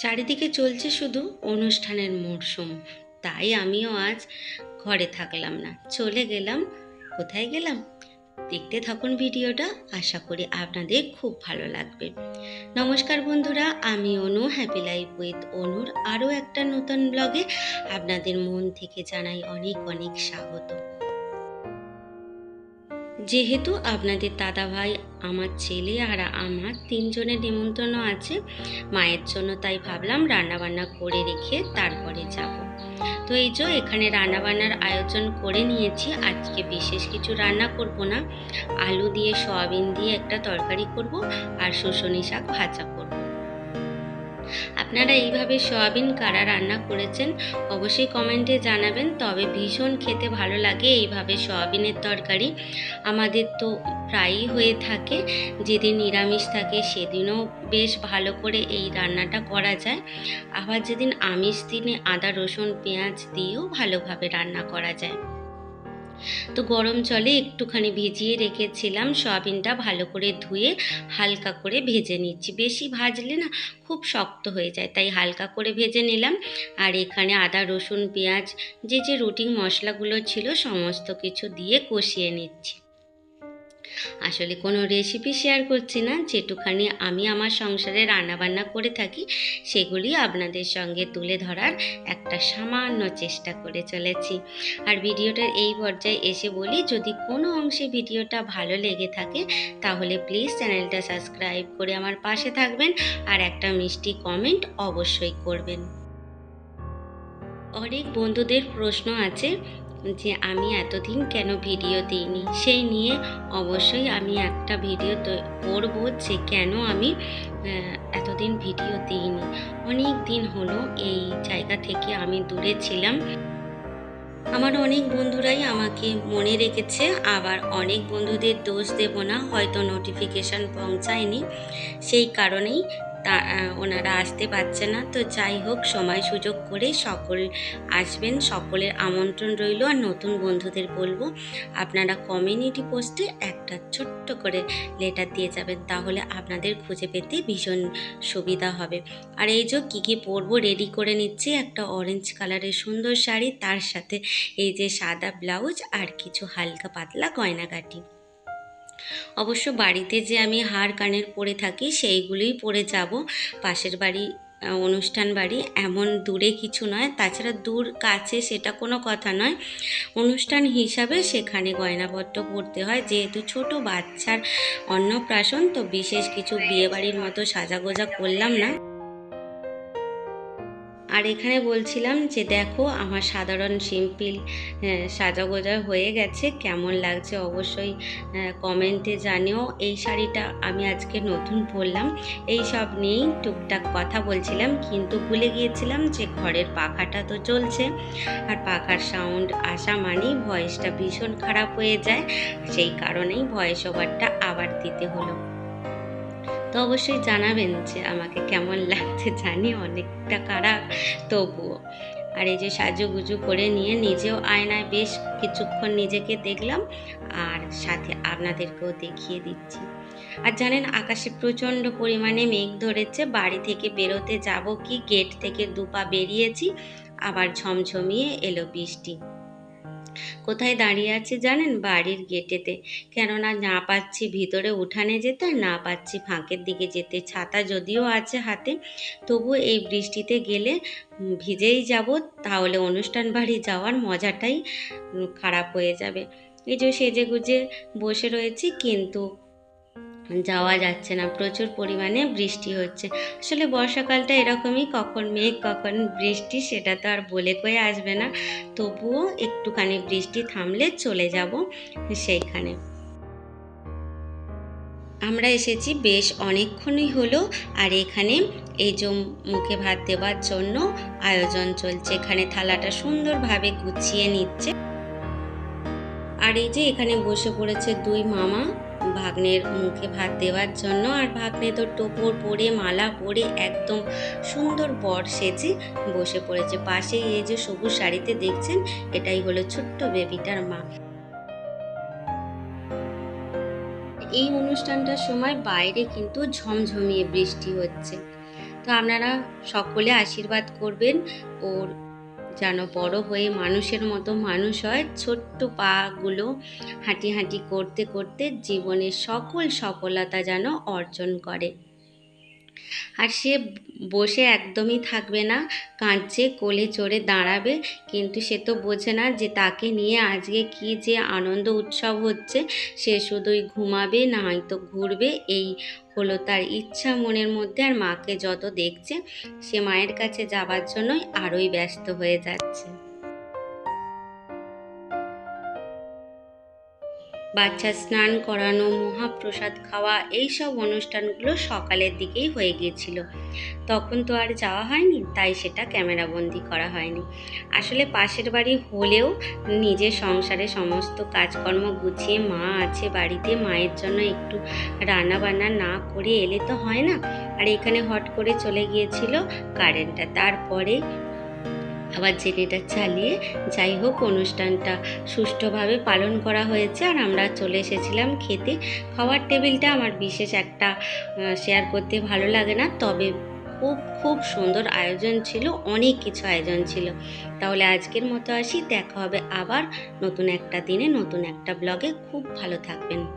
চারিদিকে চলছে শুধু অনুষ্ঠানের মরশুম। তাই আমিও আজ ঘরে থাকলাম না, চলে গেলাম। কোথায় গেলাম দেখতে থাকুন ভিডিওটা, আশা করি আপনাদের খুব ভালো লাগবে। নমস্কার বন্ধুরা, আমি অনু, হ্যাপি লাইফ উইথ অনুর আরও একটা নতুন ব্লগে আপনাদের মন থেকে জানাই অনেক অনেক স্বাগত। যেহেতু আপনাদের দাদা ভাই, আমার ছেলে আর আমার তিনজনের নিমন্ত্রণ আছে মায়ের জন্য, তাই ভাবলাম রান্নাবান্না করে রেখে তারপরে যাব। তো এই যে এখানে রান্নাবান্নার আয়োজন করে নিয়েছি। আজকে বিশেষ কিছু রান্না করব না, আলু দিয়ে সয়াবিন দিয়ে একটা তরকারি করব আর শুশনি শাক ভাজা করব। আপনারা এইভাবে সয়াবিন কারা রান্না করেছেন অবশ্যই কমেন্টে জানাবেন। তবে ভীষণ খেতে ভালো লাগে এইভাবে সয়াবিনের তরকারি। আমাদের তো প্রায়ই হয়ে থাকে, যেদিন নিরামিষ থাকে সেদিনও বেশ ভালো করে এই রান্নাটা করা যায়। আবার যেদিন আমিষ দিনে আদা রসুন পেঁয়াজ দিয়েও ভালোভাবে রান্না করা যায়। তো গরম জলে একটুখানি ভিজিয়ে রেখেছিলাম, সয়াবিনটা ভালো করে ধুয়ে হালকা করে ভেজে নিচ্ছি। বেশি ভাজলে না খুব শক্ত হয়ে যায়, তাই হালকা করে ভেজে নিলাম। আর এখানে আদা রসুন পেঁয়াজ যে যে রুটিন মশলাগুলো ছিল সমস্ত কিছু দিয়ে কষিয়ে নিচ্ছি। আসলে কোনো রেসিপি শেয়ার করছি না, যেটুখানি আমি আমার সংসারে রান্নাবান্না করে থাকি সেগুলি আপনাদের সঙ্গে তুলে ধরার একটা সামান্য চেষ্টা করে চলেছি। আর ভিডিওটার এই পর্যায়ে এসে বলি, যদি কোনো অংশে ভিডিওটা ভালো লেগে থাকে তাহলে প্লিজ চ্যানেলটা সাবস্ক্রাইব করে আমার পাশে থাকবেন আর একটা মিষ্টি কমেন্ট অবশ্যই করবেন। অনেক বন্ধুদের প্রশ্ন আছে যে আমি এতদিন কেন ভিডিও দিইনি, সেই নিয়ে অবশ্যই আমি একটা ভিডিও করব যে কেন আমি এতদিন ভিডিও দিইনি। অনেক দিন হলো এই জায়গা থেকে আমি দূরে ছিলাম। আমার অনেক বন্ধুরাই আমাকে মনে রেখেছে, আবার অনেক বন্ধুদের দোষ দেব না, হয়তো নোটিফিকেশান পৌঁছায়নি সেই কারণেই ওনারা আসতে পারছে না। তো যাই হোক, সময় সুযোগ করে সকল আসবেন, সকলের আমন্ত্রণ রইল। আর নতুন বন্ধুদের বলবো আপনারা কমিউনিটি পোস্টে একটা ছোট্ট করে লেটার দিয়ে যাবেন, তাহলে আপনাদের খুঁজে পেতে ভীষণ সুবিধা হবে। আর এই যে কী কী পরবো রেডি করে নিচ্ছি, একটা অরেঞ্জ কালারের সুন্দর শাড়ি, তার সাথে এই যে সাদা ব্লাউজ আর কিছু হালকা পাতলা গয়নাগাটি। অবশ্য বাড়িতে যে আমি হার কানের পরে থাকি সেইগুলোই পরে যাব। পাশের বাড়ি অনুষ্ঠান বাড়ি, এমন দূরে কিছু নয়, তাছাড়া দূর কাছে সেটা কোনো কথা নয়। অনুষ্ঠান হিসাবে সেখানে গয়নাপত্র পরতে হয়, যেহেতু ছোট বাচ্চার অন্নপ্রাশন, তো বিশেষ কিছু বিয়েবাড়ির মতো সাজাগোজা করলাম না। আর এখানে বলছিলাম যে দেখো আমার সাধারণ সিম্পল সাজাগোজা হয়ে গেছে, কেমন লাগছে অবশ্যই কমেন্টে জানিও। এই শাড়িটা আমি আজকে নতুন পরলাম, এই সব নিয়েই টুকটাক কথা বলছিলাম, কিন্তু ভুলে গিয়েছিলাম যে ঘরের পাখাটা তো চলছে, আর পাখার সাউন্ড আসা মানেই ভয়েসটা ভীষণ খারাপ হয়ে যায়, সেই কারণেই ভয়েস ওভারটা আবার দিতে হলো। তো অবশ্যই জানাবেন যে আমাকে কেমন লাগছে, জানি অনেকটা খারাপ তবুও। আর এই যে সাজুগুজু করে নিয়ে নিজেও আয়নায় বেশ কিছুক্ষণ নিজেকে দেখলাম, আর সাথে আপনাদেরকেও দেখিয়ে দিচ্ছি। আর জানেন আকাশে প্রচণ্ড পরিমাণে মেঘ ধরেছে, বাড়ি থেকে বেরোতে যাব কি গেট থেকে দুপা বেরিয়েছি, আবার ঝমঝমিয়ে এলো বৃষ্টি। কোথায় দাঁড়িয়ে আছি জানেন? বাড়ির গেটেতে। কেননা না পাচ্ছি ভিতরে উঠানে যেতে, না পাচ্ছি ফাঁকের দিকে যেতে। ছাতা যদিও আছে হাতে, তবু এই বৃষ্টিতে গেলে ভিজেই যাব, তাহলে অনুষ্ঠান বাড়ি যাওয়ার মজাটাই খারাপ হয়ে যাবে। এই যে সেজে গুজে বসে রয়েছি, কিন্তু যাওয়া যাচ্ছে না, প্রচুর পরিমাণে বৃষ্টি হচ্ছে। আসলে বর্ষাকালটা এরকমই, কখন মেঘ কখন বৃষ্টি সেটা তো আর বলে কয়ে আসবে না। তবুও একটুখানি বৃষ্টি থামলে চলে যাব সেইখানে। আমরা এসেছি বেশ অনেকক্ষণই হলো, আর এখানে এই যে মুখে ভাত দেওয়ার জন্য আয়োজন চলছে। এখানে থালাটা সুন্দরভাবে গুছিয়ে নিচ্ছে। আর এই যে এখানে বসে পড়েছে দুই মামা ভাগ্নের মুখে ভাত দেওয়ার জন্য। আর ভাগ্নে তো টোপর পরে মালা পরে একদম সুন্দর বর সেজে বসে পড়েছে। পাশেই এই যে সবুজ শাড়িতে দেখছেন, এটাই হলো ছোট্ট বেবিটার মা। এই অনুষ্ঠানটার সময় বাইরে কিন্তু ঝমঝমিয়ে বৃষ্টি হচ্ছে। তো আপনারা সকলে আশীর্বাদ করবেন ওর যেন বড় হয়ে মানুষের মতো মানুষ হয়, ছোট্ট পাগুলো হাঁটি হাঁটি করতে করতে জীবনের সকল সফলতা যেন অর্জন করে। আর সে বসে একদমই থাকবে না, কাঁদছে, কোলে চড়ে দাঁড়াবে। কিন্তু সে তো বোঝে না যে তাকে নিয়ে আজকে কি যে আনন্দ উৎসব হচ্ছে। সে শুধুই ঘুমাবে না হয়তো ঘুরবে, এই হলো তার ইচ্ছা মনের মধ্যে। আর মাকে যত দেখছে সে মায়ের কাছে যাবার জন্যই আরোই ব্যস্ত হয়ে যাচ্ছে। বাচ্চা স্নান করানো, মহাপ্রসাদ খাওয়া, এইসব অনুষ্ঠানগুলো সকালের দিকেই হয়ে গিয়েছিল। তখন তো আর যাওয়া হয়নি, তাই সেটা ক্যামেরাবন্দি করা হয়নি। আসলে পাশের বাড়ি হলেও নিজের সংসারে সমস্ত কাজকর্ম গুছিয়ে, মা আছে বাড়িতে, মায়ের জন্য একটু রান্না বান্না না করে এলে তো হয় না। আর এখানে হট করে চলে গিয়েছিল কারেন্টটা, তারপরে আবার জেনেটা চালিয়ে যাই হোক অনুষ্ঠানটা সুষ্ঠুভাবে পালন করা হয়েছে। আর আমরা চলে এসেছিলাম খেতে। খাওয়ার টেবিলটা আমার বিশেষ একটা শেয়ার করতে ভালো লাগে না, তবে খুব খুব সুন্দর আয়োজন ছিল, অনেক কিছু আয়োজন ছিল। তাহলে আজকের মতো আসি, দেখা হবে আবার নতুন একটা দিনে নতুন একটা ব্লগে। খুব ভালো থাকবেন।